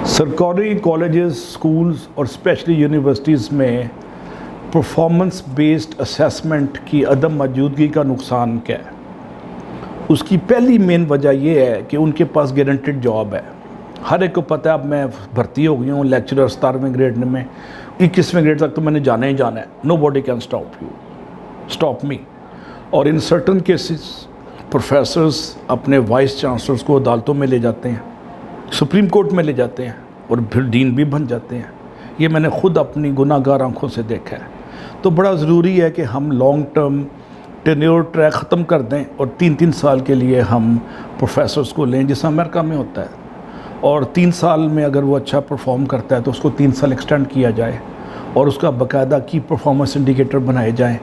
सरकारी colleges, schools और specially universities में परफॉर्मेंस बेस्ड असेसमेंट की अदम मौजूदगी का नुकसान क्या है? उसकी पहली मेन वजह यह है कि उनके पास गारंटेड जॉब है। हर एक को पता है, अब मैं भर्ती हो गई हूँ लेक्चरर 17वें ग्रेड में, 21वें ग्रेड तक तो मैंने जाना ही जाना है। Nobody can stop me. और इन सर्टन केसेस प्रोफेसर्स अपने वाइस चांसलर्स को अदालतों में ले जाते हैं, सुप्रीम कोर्ट में ले जाते हैं और फिर डीन भी बन जाते हैं। ये मैंने ख़ुद अपनी गुनाहगार आंखों से देखा है। तो बड़ा ज़रूरी है कि हम लॉन्ग टर्म टेन्योर ट्रैक ख़त्म कर दें और 3-3 साल के लिए हम प्रोफेसर्स को लें, जैसा अमेरिका में होता है। और 3 साल में अगर वो अच्छा परफॉर्म करता है तो उसको 3 साल एक्सटेंड किया जाए और उसका बाकायदा की परफॉर्मेंस इंडिकेटर बनाए जाएं,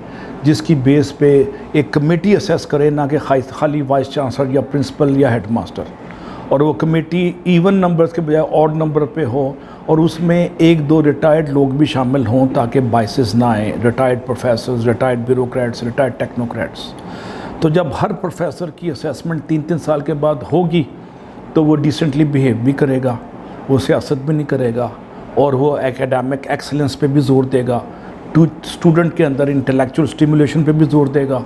जिसकी बेस पे एक कमेटी असेस करे, ना कि खाली वाइस चांसलर या प्रिंसिपल या हेड मास्टर। और वो कमेटी इवन नंबर्स के बजाय ऑड नंबर पे हो और उसमें 1-2 रिटायर्ड लोग भी शामिल हों ताकि बाइसेस ना आए। Retired professors, retired bureaucrats, retired technocrats. तो जब हर प्रोफेसर की असेसमेंट 3-3 साल के बाद होगी तो वो डिसेंटली बिहेव भी करेगा, वो सियासत भी नहीं करेगा और वो एकेडमिक एक्सीलेंस पे भी जोर देगा, स्टूडेंट के अंदर इंटेलेक्चुअल स्टिमुलेशन पे भी जोर देगा।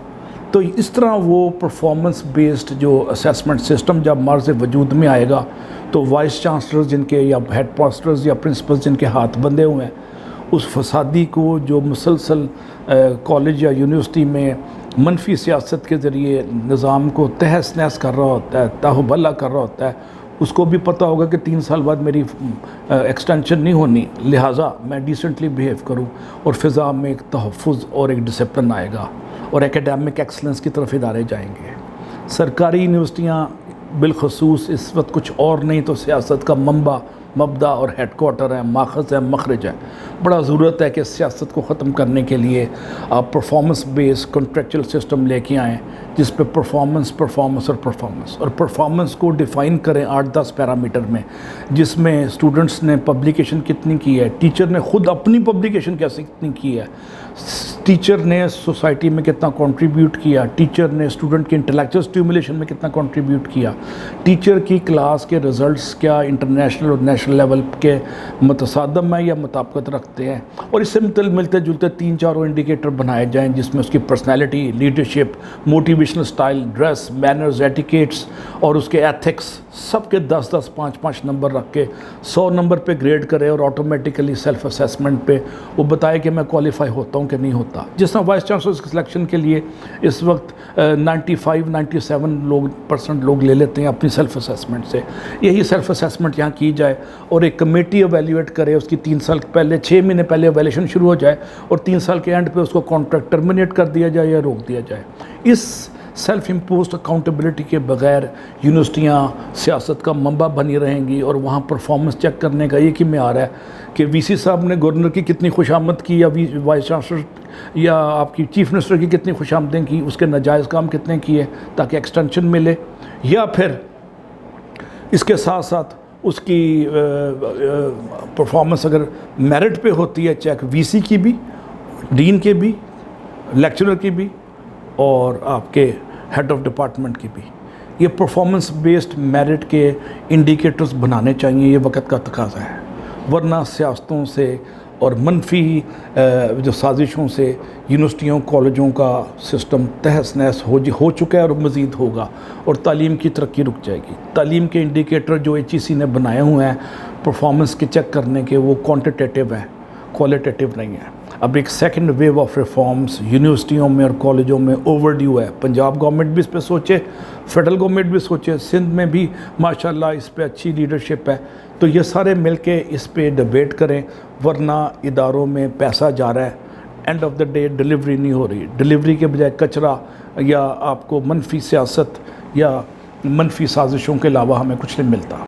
तो इस तरह वो परफॉर्मेंस बेस्ड जो असेसमेंट सिस्टम जब मर्ज़ वजूद में आएगा तो वाइस चांसलर्स जिनके या हेड मास्टर्स या प्रिंसिपल्स जिनके हाथ बंधे हुए हैं, उस फसादी को जो मुसलसल कॉलेज या यूनिवर्सिटी में मनफी सियासत के ज़रिए निज़ाम को तहस नहस कर रहा होता है, ताहुबला कर रहा होता है, उसको भी पता होगा कि 3 साल बाद मेरी एक्सटेंशन नहीं होनी, लिहाजा मैं डिसेंटली बिहेव करूं और फ़िज़ा में एक तहफ़्फ़ुज़ और एक डिसिप्लिन आएगा और एकेडमिक एक्सलेंस की तरफ इदारे जाएंगे। सरकारी यूनिवर्सिटियाँ बिलखसूस इस वक्त कुछ और नहीं तो सियासत का मबदा और हेडकोार्टर है, माखज़ है, मखरज है। बड़ा ज़रूरत है कि सियासत को ख़त्म करने के लिए आप परफॉर्मेंस बेस्ड कॉन्ट्रेक्चुअल सिस्टम लेके आएँ, जिस पे परफॉर्मेंस और परफॉर्मेंस को डिफ़ाइन करें 8-10 पैरामीटर में, जिसमें स्टूडेंट्स ने पब्लिकेशन कितनी की है, टीचर ने ख़ुद अपनी पब्लिकेशन कैसे कितनी की है, टीचर ने सोसाइटी में कितना कंट्रीब्यूट किया, टीचर ने स्टूडेंट के इंटेलेक्चुअल स्टिमुलेशन में कितना कंट्रीब्यूट किया, टीचर की क्लास के रिज़ल्ट्स क्या इंटरनेशनल और नेशनल लेवल के मुतसादम है या मुताबिकत रखते हैं। और इससे मिलते जुलते 3-4 इंडिकेटर बनाए जाएँ, जिसमें उसकी personality, leadership, motivational style, dress, manners, etiquettes और उसके एथिक्स सब के 10-10, 5-5 नंबर रख के 100 नंबर पे ग्रेड करे और ऑटोमेटिकली सेल्फ असेसमेंट पे वो बताए कि मैं क्वालिफाई होता हूँ कि नहीं होता। जिस तरह वाइस चांसलर सिलेक्शन के लिए इस वक्त 95-97% लोग ले लेते हैं अपनी सेल्फ असेसमेंट से। यही सेल्फ असेसमेंट यहाँ की जाए और एक कमेटी एवेल्यूएट करे, उसकी 3 साल पहले 6 महीने पहले एवेल्यूएशन शुरू हो जाए और 3 साल के एंड पे उसको कॉन्ट्रैक्ट टर्मिनेट कर दिया जाए या रोक दिया जाए। इस सेल्फ इम्पोज्ड अकाउंटेबिलिटी के बगैर यूनिवर्सिटियाँ सियासत का मंबा बनी रहेंगी और वहाँ परफॉर्मेंस चेक करने का ये कि में आ रहा है कि वीसी साहब ने गवर्नर की कितनी खुशामद की या वाइस चांसलर या आपकी चीफ मिनिस्टर की कितनी खुशामदें की, उसके नाजायज़ काम कितने किए ताकि एक्सटेंशन मिले, या फिर इसके साथ साथ उसकी परफॉर्मेंस अगर मेरिट पे होती है चेक वीसी की भी, डीन के भी, लेक्चरर की भी और आपके हेड ऑफ डिपार्टमेंट की भी। ये परफॉर्मेंस बेस्ड मेरिट के इंडिकेटर्स बनाने चाहिए, ये वक्त का तकाज़ा है। वरना सियासतों से और मनफी जो साजिशों से यूनिवर्सिटियों कॉलेजों का सिस्टम तहस नहस हो चुका है और मज़ीद होगा और तालीम की तरक्की रुक जाएगी। तालीम के इंडिकेटर जो HEC ने बनाए हुए हैं परफॉर्मेंस के चेक करने के, वो क्वांटिटेटिव हैं, क्वालिटेटिव नहीं है। अब एक सेकंड वेव ऑफ रिफॉर्म्स यूनिवर्सिटियों में और कॉलेजों में ओवरड्यू है। पंजाब गवर्नमेंट भी इस पे सोचे, फेडरल गवर्नमेंट भी सोचे, सिंध में भी माशाल्लाह इस पे अच्छी लीडरशिप है। तो ये सारे मिलके इस पे डिबेट करें, वरना इदारों में पैसा जा रहा है, end of the day delivery नहीं हो रही। डिलीवरी के बजाय कचरा या आपको मनफी सियासत या मनफी साजिशों के अलावा हमें कुछ नहीं मिलता।